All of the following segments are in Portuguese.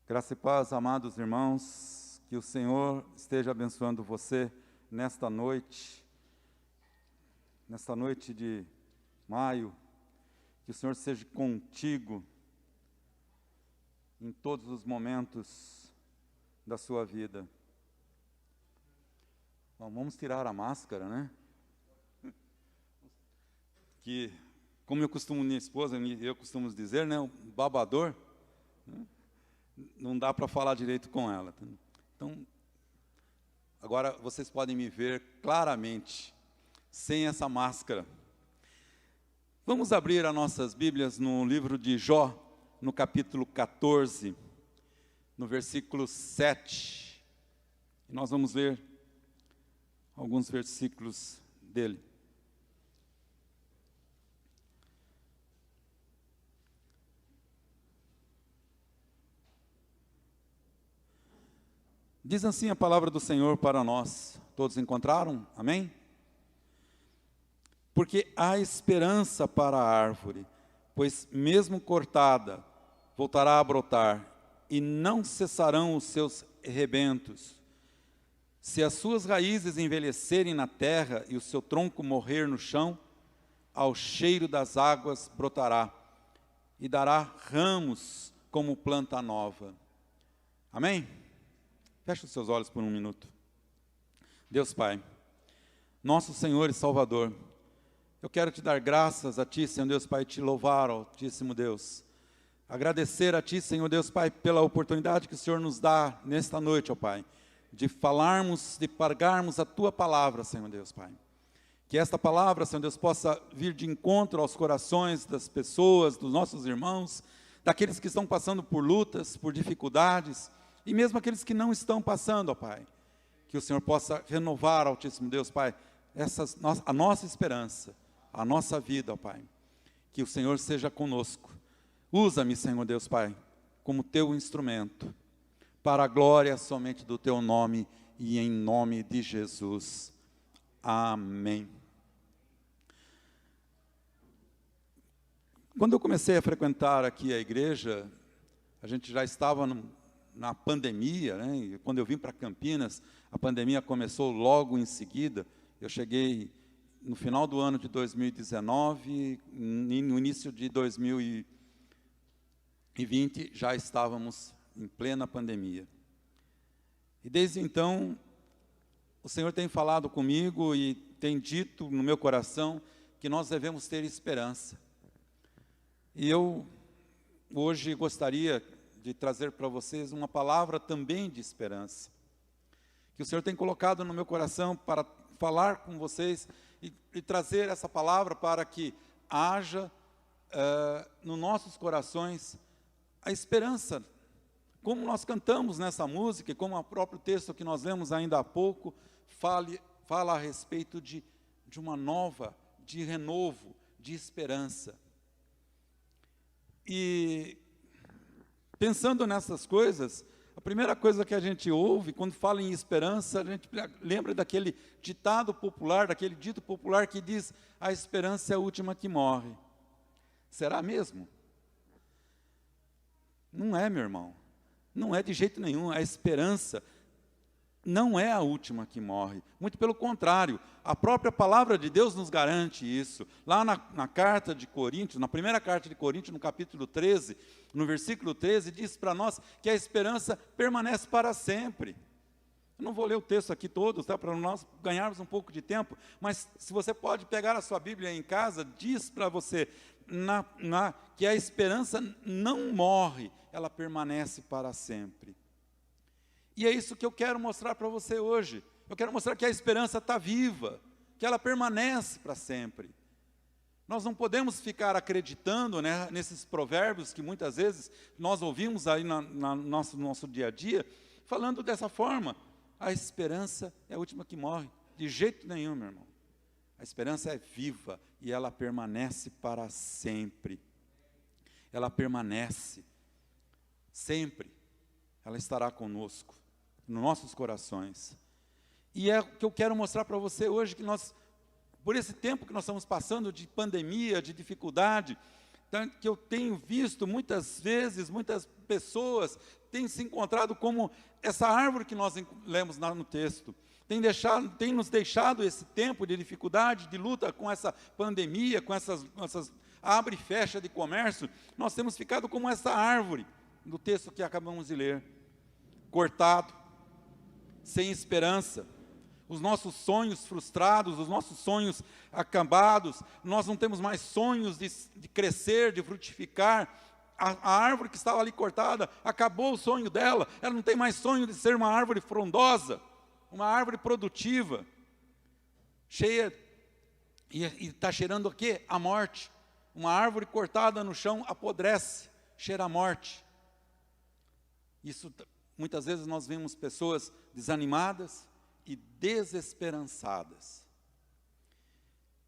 Graça e paz, amados irmãos, que o Senhor esteja abençoando você nesta noite de maio, que o Senhor seja contigo em todos os momentos da sua vida. Bom, vamos tirar a máscara, né? Que, como minha esposa e eu costumamos dizer, né, o babador, né? Não dá para falar direito com ela. Então, agora vocês podem me ver claramente, sem essa máscara. Vamos abrir as nossas Bíblias no livro de Jó, no capítulo 14, no versículo 7. E nós vamos ler alguns versículos dele. Diz assim a palavra do Senhor para nós. Todos encontraram? Amém? Porque há esperança para a árvore, pois mesmo cortada, voltará a brotar, e não cessarão os seus rebentos. Se as suas raízes envelhecerem na terra e o seu tronco morrer no chão, ao cheiro das águas brotará, e dará ramos como planta nova. Amém? Feche os seus olhos por um minuto. Deus Pai, nosso Senhor e Salvador, eu quero te dar graças a Ti, Senhor Deus Pai, te louvar, Altíssimo Deus. Agradecer a Ti, Senhor Deus Pai, pela oportunidade que o Senhor nos dá nesta noite, ó Pai, de falarmos, de pregarmos a Tua palavra, Senhor Deus Pai. Que esta palavra, Senhor Deus, possa vir de encontro aos corações das pessoas, dos nossos irmãos, daqueles que estão passando por lutas, por dificuldades, e mesmo aqueles que não estão passando, ó Pai, que o Senhor possa renovar, Altíssimo Deus, Pai, a nossa esperança, a nossa vida, ó Pai. Que o Senhor seja conosco. Usa-me, Senhor Deus, Pai, como Teu instrumento, para a glória somente do Teu nome e em nome de Jesus. Amém. Quando eu comecei a frequentar aqui a igreja, a gente já estava na pandemia, né? E quando eu vim para Campinas, a pandemia começou logo em seguida. Eu cheguei no final do ano de 2019, no início de 2020, já estávamos em plena pandemia. E desde então, o Senhor tem falado comigo e tem dito no meu coração que nós devemos ter esperança. E eu hoje gostaria de trazer para vocês uma palavra também de esperança, que o Senhor tem colocado no meu coração para falar com vocês e trazer essa palavra para que haja nos nossos corações a esperança, como nós cantamos nessa música, e como o próprio texto que nós lemos ainda há pouco, fala a respeito de uma nova, de renovo, de esperança. E pensando nessas coisas, a primeira coisa que a gente ouve, quando fala em esperança, a gente lembra daquele ditado popular, daquele dito popular que diz: a esperança é a última que morre. Será mesmo? Não é, meu irmão. Não é de jeito nenhum. A esperança não é a última que morre. Muito pelo contrário, a própria palavra de Deus nos garante isso. Lá na carta de Coríntios, na primeira carta de Coríntios, no capítulo 13, no versículo 13, diz para nós que a esperança permanece para sempre. Eu não vou ler o texto aqui todo, tá, para nós ganharmos um pouco de tempo, mas se você pode pegar a sua Bíblia em casa, diz para você que a esperança não morre, ela permanece para sempre. E é isso que eu quero mostrar para você hoje. Eu quero mostrar que a esperança está viva, que ela permanece para sempre. Nós não podemos ficar acreditando, né, nesses provérbios que muitas vezes nós ouvimos aí no nosso dia a dia, falando dessa forma: a esperança é a última que morre. De jeito nenhum, meu irmão. A esperança é viva e ela permanece para sempre. Ela permanece sempre. Ela estará conosco, nos nossos corações. E é o que eu quero mostrar para você hoje, que nós, por esse tempo que nós estamos passando de pandemia, de dificuldade, que eu tenho visto muitas vezes, muitas pessoas têm se encontrado como essa árvore que nós lemos lá no texto. Tem nos deixado esse tempo de dificuldade, de luta com essa pandemia, com essas abre e fecha de comércio. Nós temos ficado como essa árvore do texto que acabamos de ler, cortado, sem esperança, os nossos sonhos frustrados, os nossos sonhos acabados, nós não temos mais sonhos de crescer, de frutificar. A árvore que estava ali cortada, acabou o sonho dela, ela não tem mais sonho de ser uma árvore frondosa, uma árvore produtiva, cheia, e está cheirando o quê? A morte. Uma árvore cortada no chão apodrece, cheira a morte. Isso, muitas vezes nós vemos pessoas desanimadas e desesperançadas.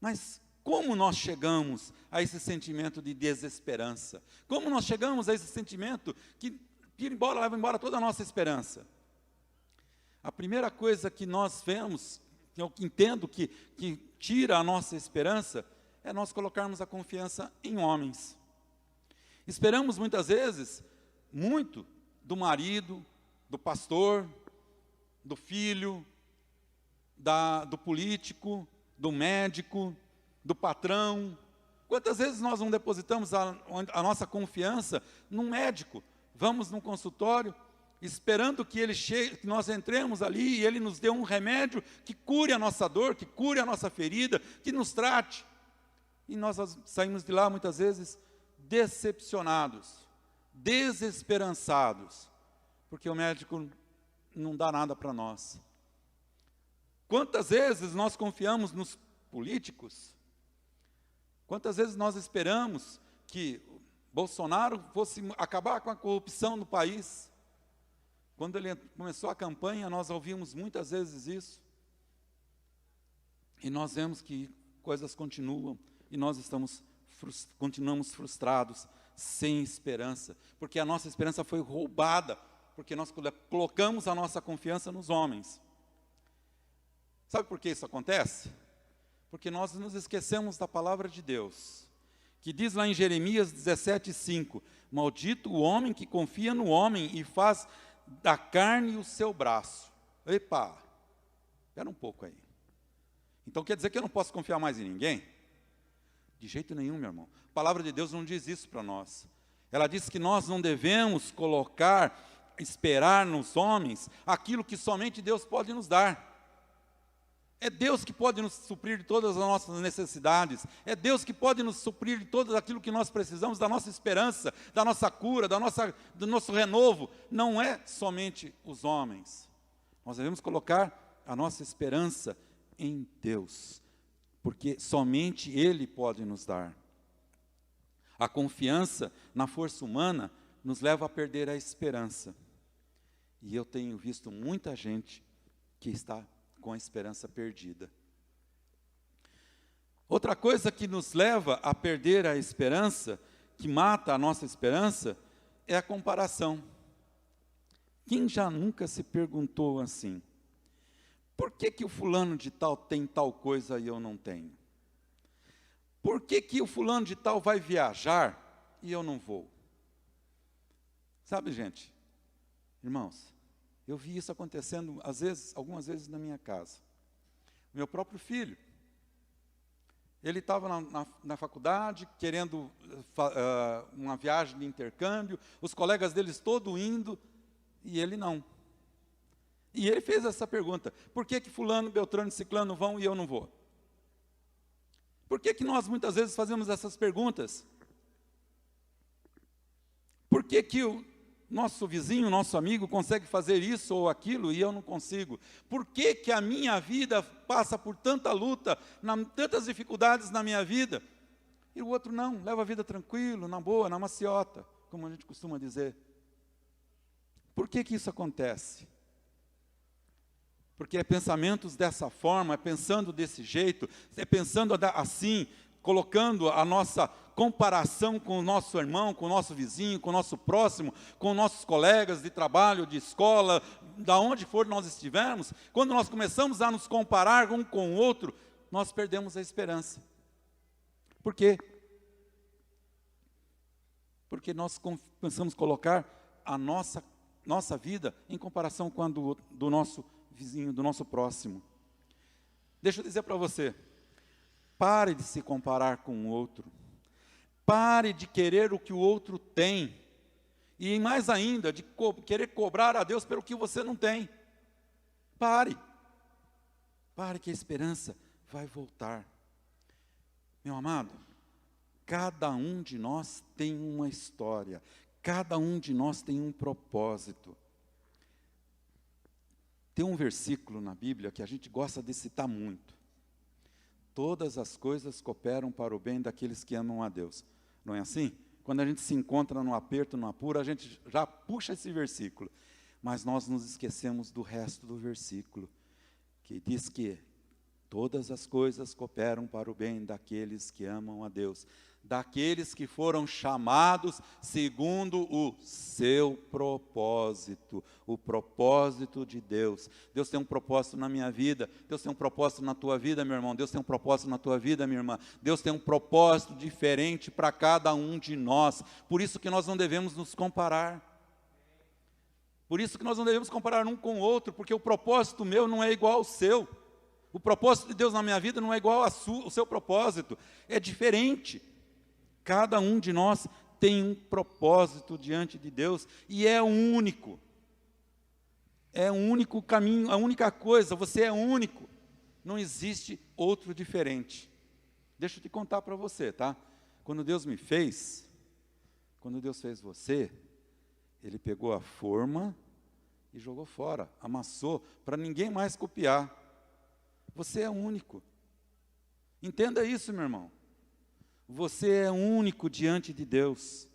Mas como nós chegamos a esse sentimento de desesperança? Como nós chegamos a esse sentimento que leva embora toda a nossa esperança? A primeira coisa que nós vemos, que eu entendo que tira a nossa esperança, é nós colocarmos a confiança em homens. Esperamos muitas vezes muito do marido, do pastor, do filho, do político, do médico, do patrão. Quantas vezes nós não depositamos a nossa confiança num médico? Vamos num consultório, esperando que ele chegue, que nós entremos ali e ele nos dê um remédio que cure a nossa dor, que cure a nossa ferida, que nos trate. E nós saímos de lá muitas vezes decepcionados, desesperançados, porque o médico não dá nada para nós. Quantas vezes nós confiamos nos políticos? Quantas vezes nós esperamos que Bolsonaro fosse acabar com a corrupção no país? Quando ele começou a campanha, nós ouvimos muitas vezes isso. E nós vemos que coisas continuam, e nós continuamos frustrados, sem esperança, porque a nossa esperança foi roubada, porque nós colocamos a nossa confiança nos homens. Sabe por que isso acontece? Porque nós nos esquecemos da palavra de Deus, que diz lá em Jeremias 17:5, maldito o homem que confia no homem e faz da carne o seu braço. Epa, espera um pouco aí. Então quer dizer que eu não posso confiar mais em ninguém? De jeito nenhum, meu irmão. A palavra de Deus não diz isso para nós. Ela diz que nós não devemos esperar nos homens aquilo que somente Deus pode nos dar. É Deus que pode nos suprir de todas as nossas necessidades. É Deus que pode nos suprir de tudo aquilo que nós precisamos, da nossa esperança, da nossa cura, do nosso renovo. Não é somente os homens. Nós devemos colocar a nossa esperança em Deus, porque somente Ele pode nos dar. A confiança na força humana nos leva a perder a esperança. E eu tenho visto muita gente que está com a esperança perdida. Outra coisa que nos leva a perder a esperança, que mata a nossa esperança, é a comparação. Quem já nunca se perguntou assim: por que o fulano de tal tem tal coisa e eu não tenho? Por que o fulano de tal vai viajar e eu não vou? Sabe, gente, irmãos, eu vi isso acontecendo, algumas vezes na minha casa. Meu próprio filho, ele estava na faculdade, querendo uma viagem de intercâmbio, os colegas deles todos indo, e ele não. E ele fez essa pergunta: por que fulano, beltrano e ciclano vão e eu não vou? Por que nós muitas vezes fazemos essas perguntas? Por que o nosso vizinho, nosso amigo consegue fazer isso ou aquilo e eu não consigo? Por que a minha vida passa por tanta luta, tantas dificuldades na minha vida, e o outro não, leva a vida tranquilo, na boa, na maciota, como a gente costuma dizer? Por que isso acontece? Porque é pensamentos dessa forma, é pensando desse jeito, é pensando assim, colocando a nossa comparação com o nosso irmão, com o nosso vizinho, com o nosso próximo, com nossos colegas de trabalho, de escola, da onde for nós estivermos. Quando nós começamos a nos comparar um com o outro, nós perdemos a esperança. Por quê? porque nós começamos a colocar a nossa vida em comparação com a do nosso vizinho, do nosso próximo. Deixa eu dizer para você, pare de se comparar com o outro. Pare de querer o que o outro tem. E mais ainda, de querer cobrar a Deus pelo que você não tem. Pare. Pare que a esperança vai voltar. Meu amado, cada um de nós tem uma história. Cada um de nós tem um propósito. Tem um versículo na Bíblia que a gente gosta de citar muito. Todas as coisas cooperam para o bem daqueles que amam a Deus. Não é assim? Quando a gente se encontra no aperto, no apuro, a gente já puxa esse versículo. Mas nós nos esquecemos do resto do versículo, que diz que todas as coisas cooperam para o bem daqueles que amam a Deus, daqueles que foram chamados segundo o seu propósito, o propósito de Deus. Deus tem um propósito na minha vida, Deus tem um propósito na tua vida, meu irmão, Deus tem um propósito na tua vida, minha irmã, Deus tem um propósito diferente para cada um de nós, por isso que nós não devemos nos comparar, por isso que nós não devemos comparar um com o outro, porque o propósito meu não é igual ao seu, o propósito de Deus na minha vida não é igual ao seu propósito, é diferente. Cada um de nós tem um propósito diante de Deus e é único. É o único caminho, a única coisa, você é único. Não existe outro diferente. Deixa eu te contar para você, tá? Quando Deus me fez, quando Deus fez você, Ele pegou a forma e jogou fora, amassou, para ninguém mais copiar. Você é único. Entenda isso, meu irmão. Você é único diante de Deus.